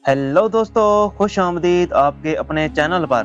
Hello दोस्तों, खुश आमदीद आपके अपने चैनल पर।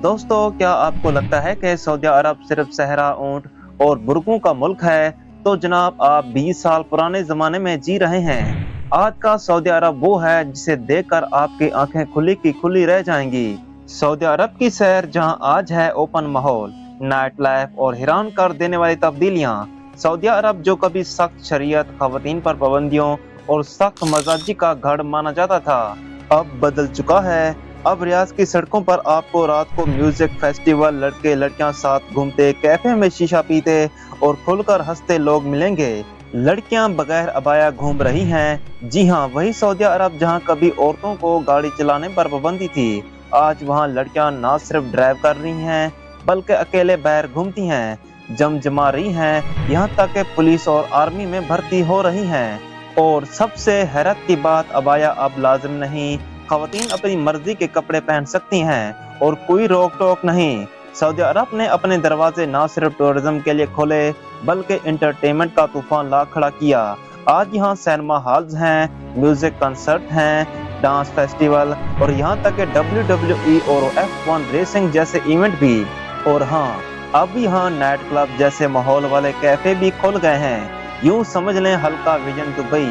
दोस्तों, क्या आपको लगता है कि सऊदी अरब सिर्फ सहरा, ऊंट और बुर्कों का मुल्क है? तो जनाब, आप 20 साल पुराने ज़माने में जी रहे हैं। आज का सऊदी अरब वो है जिसे देखकर आपकी आंखें खुली की खुली रह जाएंगी। सऊदी अरब की सैर जहां आज है ओपन माहौल, नाइट लाइफ और हैरान कर देने वाली तब्दीलियां। सऊदी अरब जो कभी सख्त शरीयत, खवातीन पर पाबंदियों और सख्त मजाजी का गढ़ माना जाता था, अब बदल चुका है। अब रियाज की सड़कों पर आपको रात को म्यूजिक फेस्टिवल, लड़के लड़कियां साथ घूमते, कैफे में शीशा पीते और खुलकर हंसते लोग मिलेंगे। लड़कियां बगैर अबाया घूम रही हैं। जी हाँ, वही सऊदी अरब जहां कभी औरतों को गाड़ी चलाने पर पाबंदी थी, आज वहां लड़कियां ना सिर्फ ड्राइव कर रही हैं बल्कि अकेले बाहर घूमती हैं, जम जमा रही हैं, यहाँ तक कि पुलिस और आर्मी में भर्ती हो रही हैं। और सबसे हैरत की बात, अबाया अब लाजिम नहीं, खवातीन अपनी मर्जी के कपड़े पहन सकती हैं और कोई रोक टोक नहीं। सऊदी अरब ने अपने दरवाजे ना सिर्फ टूरिज्म के लिए खोले बल्कि इंटरटेनमेंट का तूफान ला खड़ा किया। आज यहाँ सिनेमा हॉल्स हैं, म्यूजिक कंसर्ट हैं, डांस फेस्टिवल और यहाँ तक कि WWE और F1 रेसिंग जैसे इवेंट भी। और हाँ, अब यहाँ नाइट क्लब जैसे माहौल वाले कैफे भी खुल गए हैं। यूं समझ लें हल्का विजन दुबई।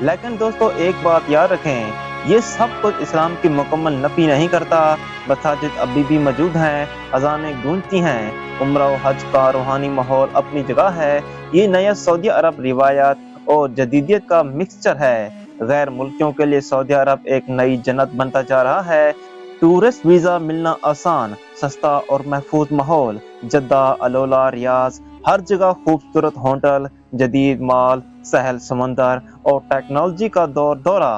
लेकिन दोस्तों, एक बात याद रखें, ये सब कुछ इस्लाम की मुकम्मल नफी नहीं करता। मसाजिद अभी भी मौजूद हैं, अजानें गूंजती हैं, उम्रा और हज का रूहानी माहौल अपनी जगह है। ये नया सऊदी अरब रिवायत और जदीदियत का मिक्सचर है। गैर मुल्कियों के लिए सऊदी अरब एक नई जन्नत बनता जा रहा है। टूरिस्ट वीजा मिलना आसान, सस्ता और महफूज माहौल। जद्दा, अलोला, रियाज, हर जगह खूबसूरत होटल, जदीद माल, सहल समंदर और टेक्नोलॉजी का दौरा।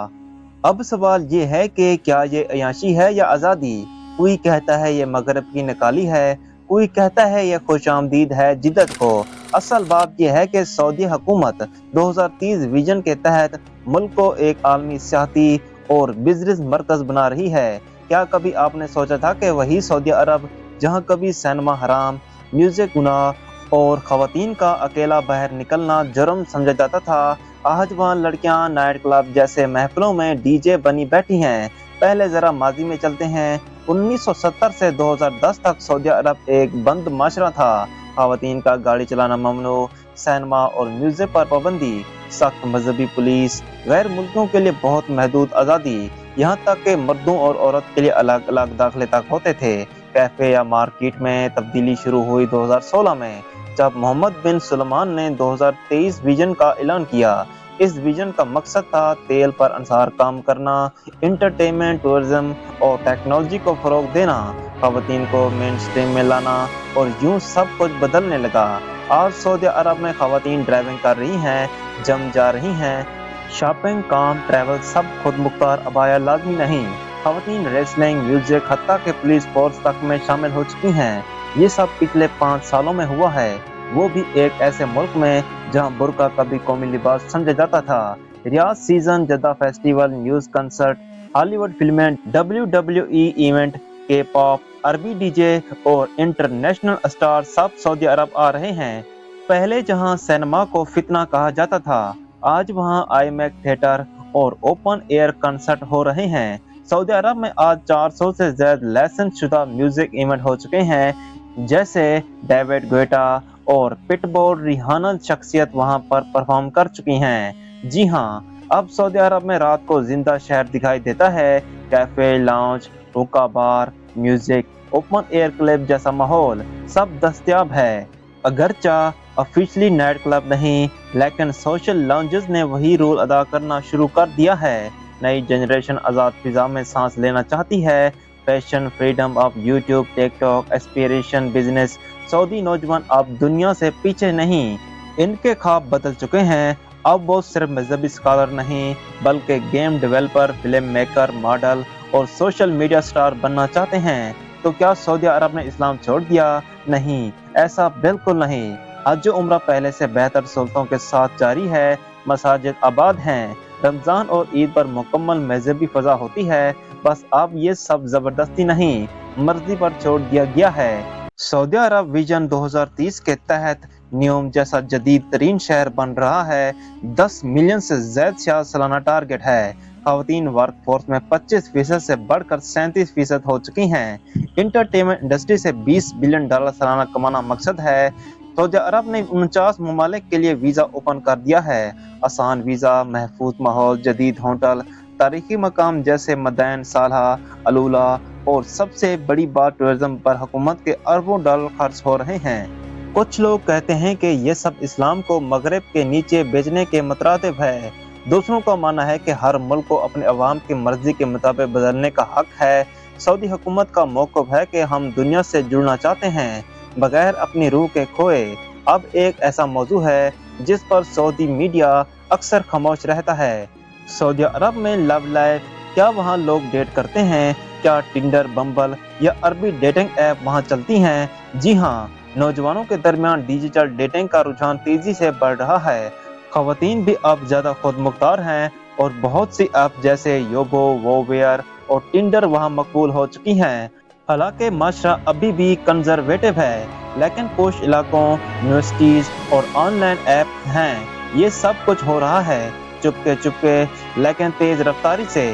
अब सवाल ये है कि क्या ये अयाशी है या आज़ादी? कोई कहता है ये मगरब की निकाली है, कोई कहता है ये खुशामदीद है जिद्दत को। असल बात यह है कि सऊदी हुकूमत 2030 विजन के तहत मुल्क को एक आलमी सियाहती और बिजनेस मरकज बना रही है। क्या कभी आपने सोचा था कि वही सऊदी अरब जहां कभी सिनेमा हराम, म्यूजिक गुनाह और खवातीन का अकेला बाहर निकलना जुर्म समझा जाता था, आज वहाँ लड़कियां नाइट क्लब जैसे महफिलों में डीजे बनी बैठी हैं। पहले जरा माजी में चलते हैं। 1970 से 2010 तक सऊदी अरब एक बंद माशरा था। खवातीन का गाड़ी चलाना ममनू, सिनेमा और म्यूजिक पर पाबंदी, सख्त मजहबी पुलिस, गैर मुल्कियों के लिए बहुत महदूद आज़ादी, यहाँ तक कि मर्दों और औरत के लिए अलग अलग दाखिले तक होते थे। कैफे या मार्केट में तब्दीली शुरू हुई 2016 में, जब मोहम्मद बिन सुलेमान ने 2023 विजन का ऐलान किया। इस विजन का मकसद था तेल पर अंसार काम करना, इंटरटेनमेंट, टूरिज्म और टेक्नोलॉजी को फरोग देना, खवातीन को मेन स्ट्रीम में लाना। और यूं सब कुछ बदलने लगा। आज सऊदी अरब में खवातीन ड्राइविंग कर रही हैं, जम जा रही हैं, शॉपिंग, काम, ट्रैवल सब खुद मुख्तार, अबाया लाजमी नहीं। खवातीन रेसलिंग, म्यूजिक, हत्ता के पुलिस फोर्स तक में शामिल हो चुकी हैं। ये सब पिछले 5 सालों में हुआ है, वो भी एक ऐसे मुल्क में जहां बुर्का कभी कौमी लिबास समझा जाता था। Riyadh season, Jeddah festival, news concert, Hollywood फिल्में, WWE इवेंट, के पॉप, अरबी डीजे और इंटरनेशनल स्टार सब सऊदी अरब आ रहे हैं। पहले जहां सिनेमा को फितना कहा जाता था, आज वहां IMAX थिएटर और ओपन एयर कंसर्ट हो रहे हैं। सऊदी अरब में आज 400 से ज्यादा लाइसेंस शुदा म्यूजिक इवेंट हो चुके हैं, जैसे डेविड गुएटा और पिटबुल रिहाना शख्सियत वहां पर परफॉर्म कर चुकी हैं। जी हाँ, अब सऊदी अरब में रात को जिंदा शहर दिखाई देता है। कैफे, लाउंज, हुक्का बार, म्यूजिक, ओपन एयर क्लब जैसा माहौल सब दस्तयाब है। अगरचा ऑफिशियली नाइट क्लब नहीं, लेकिन सोशल लाउंजेस ने वही रोल अदा करना शुरू कर दिया है। नई जनरेशन आज़ाद फिजा में सांस लेना चाहती है। Fashion, freedom of YouTube, TikTok, aspiration, business. Saudi नौजवान अब दुनिया से पीछे नहीं, इनके ख्वाब बदल चुके हैं। अब वो सिर्फ मजहबी स्कॉलर नहीं बल्कि game developer, film maker, model और सोशल मीडिया स्टार बनना चाहते हैं। तो क्या सऊदी अरब ने इस्लाम छोड़ दिया? नहीं, ऐसा बिल्कुल नहीं। हज उम्रा पहले से बेहतर सहूलतों के साथ जारी है। मसाजिद आबाद हैं, रमजान और ईद पर मुकम्मल मजहबी फजा होती है। बस अब ये सब जबरदस्ती नहीं, मर्जी पर छोड़ दिया गया है। सऊदी अरब विजन 2030 के तहत न्यूम जैसा जदीद तरीन शहर बन रहा है। 10 मिलियन से ज्यादा सालाना टारगेट है। खवातीन वर्क फोर्स में 25% से बढ़कर 37% हो चुकी हैं। इंटरटेनमेंट इंडस्ट्री से $20 बिलियन सालाना कमाना मकसद है। सऊदी अरब ने 49 ममालिक के लिए वीज़ा ओपन कर दिया है। आसान वीज़ा, महफूज माहौल, जदीद होटल, तारीखी मकाम जैसे मदैन, सालहा, अलूला और सबसे बड़ी बात टूरिज्म पर हुकूमत के अरबों डॉलर खर्च हो रहे हैं। कुछ लोग कहते हैं कि ये सब इस्लाम को मगरब के नीचे बेचने के मुतरादिफ है। दूसरों का मानना है कि हर मुल्क को अपने अवाम की मर्जी के मुताबिक बदलने का हक है। सऊदी हुकूमत का मौक़िफ़ है कि हम दुनिया से जुड़ना चाहते हैं बगैर अपनी रूह के खोए। अब एक ऐसा मौजू है जिस पर सऊदी मीडिया अक्सर खामोश रहता है। सऊदी अरब में लव लाइफ, क्या वहाँ लोग डेट करते हैं? क्या टिंडर, बम्बल या अरबी डेटिंग ऐप वहाँ चलती हैं? जी हाँ, नौजवानों के दरमियान डिजिटल डेटिंग का रुझान तेजी से बढ़ रहा है। खवातीन भी अब ज्यादा खुद मुख्तार हैं और बहुत सी ऐप जैसे योबो, वोवेयर और टिंडर वहाँ मकबूल हो चुकी हैं। हालांकि माशरा अभी भी कंजर्वेटिव है, लेकिन कुछ इलाकों, यूनिवर्सिटीज और ऑनलाइन ऐप हैं। ये सब कुछ हो रहा है चुपके चुपके लेकिन तेज रफ्तारी से।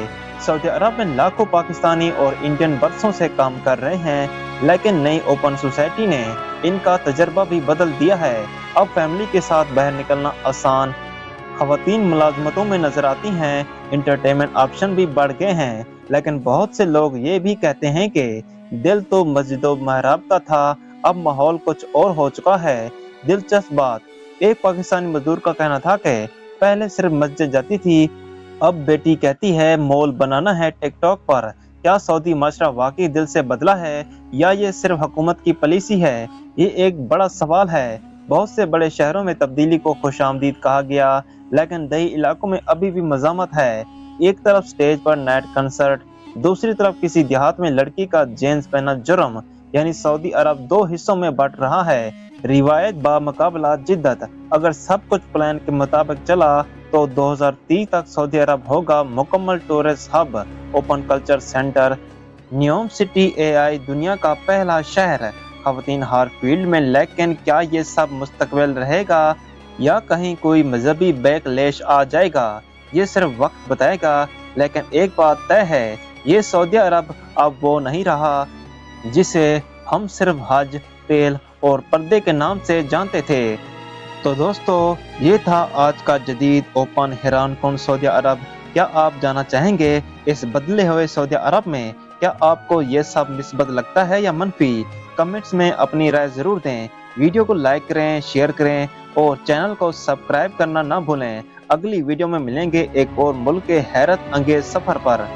सऊदी अरब में लाखों पाकिस्तानी और इंडियन बरसों से काम कर रहे हैं, लेकिन नई ओपन सोसाइटी ने इनका तजर्बा भी बदल दिया है। अब फैमिली के साथ बाहर निकलना आसान, खवातीन मुलाजमतों में नजर आती हैं, एंटरटेनमेंट ऑप्शन भी बढ़ गए हैं। लेकिन बहुत से लोग ये भी कहते हैं कि दिल तो मस्जिदों महराब का था, अब माहौल कुछ और हो चुका है। दिलचस्प बात, एक पाकिस्तानी मजदूर का कहना था कि पहले सिर्फ मस्जिद जाती थी, अब बेटी कहती है मॉल बनाना है टिकटॉक पर। क्या सऊदी माशरा वाकई दिल से बदला है या ये सिर्फ हुकूमत की पॉलिसी है? ये एक बड़ा सवाल है। बहुत से बड़े शहरों में तब्दीली को खुशामदीद कहा गया, लेकिन दही इलाकों में अभी भी मजामत है। एक तरफ स्टेज पर नाइट कंसर्ट, दूसरी तरफ किसी देहात में लड़की का जीन्स पहना जुर्म। यानी सऊदी अरब दो हिस्सों में बंट रहा है, रिवायत बा मुकाबला जिद्दत। अगर सब कुछ प्लान के मुताबिक चला तो 2030 तक सऊदी अरब होगा मुकम्मल tourist hub, open culture centre, Neom city, AI, दुनिया का पहला शहर, खवातीन हर फील्ड में। लेकिन क्या ये सब मुस्तकबिल रहेगा या कहीं कोई मजहबी बैकलैश आ जाएगा? ये सिर्फ वक्त बताएगा। लेकिन एक बात तय है, ये सऊदी अरब अब वो नहीं रहा जिसे हम सिर्फ हज, तेल और पर्दे के नाम से जानते थे। तो दोस्तों, ये था आज का जदीद ओपन हैरान कौन सऊदी अरब। क्या आप जाना चाहेंगे इस बदले हुए सऊदी अरब में? क्या आपको ये सब निस्बत लगता है या मनफी? कमेंट्स में अपनी राय जरूर दें। वीडियो को लाइक करें, शेयर करें और चैनल को सब्सक्राइब करना ना भूलें। अगली वीडियो में मिलेंगे एक और मुल्क के हैरत अंगेज सफर पर।